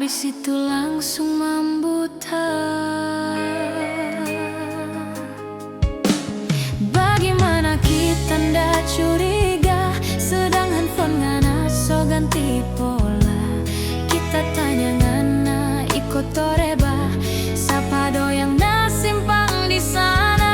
Habis itu langsung membuta. Bagaimana kita ndak curiga, sedang handphone ngana so ganti pola. Kita tanya ngana ikut toreba, siapa do yang dah simpang di sana.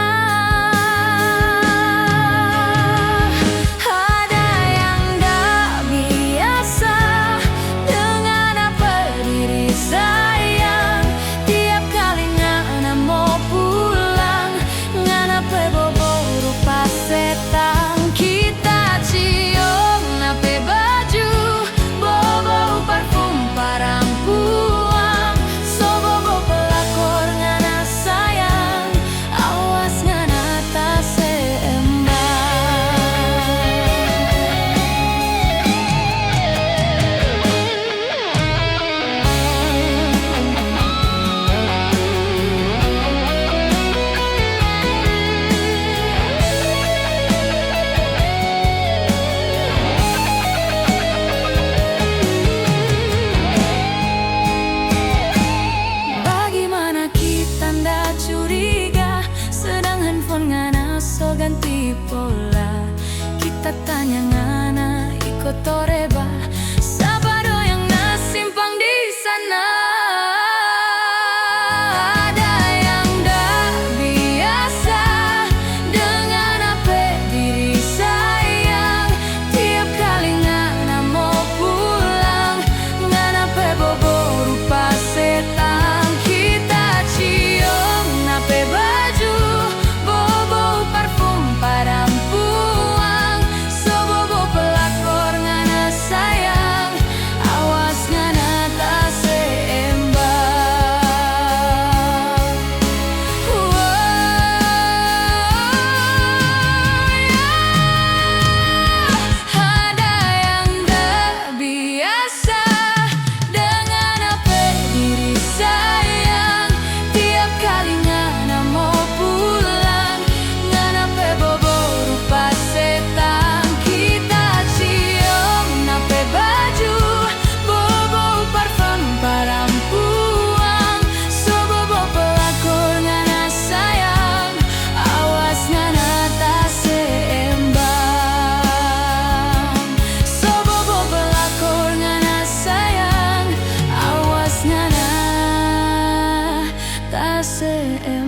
Ganti pola, kita tanya ngana ikut toreba, siapa do yang nak simpang di sana. Ada yang dah biasa dengan apa diri sayang, tiap kali ngana mau pulang, ngana pe bobo rupa setan. Kita cium nape baju bobo parfum padam puang, so bobo pelakor ngana sayang, awas ngana tak seimbang. Ada yang dah biasa dengan apa diri sayang, tiap kali ngana mau pulang, ngana pe bobo rupa setan. Kita cium nape baju bobo parfum padam puang, so bobo pelakor ngana sayang, awas ngana tak seimbang. So bobo pelakor ngana sayang, awas ngana tak seimbang.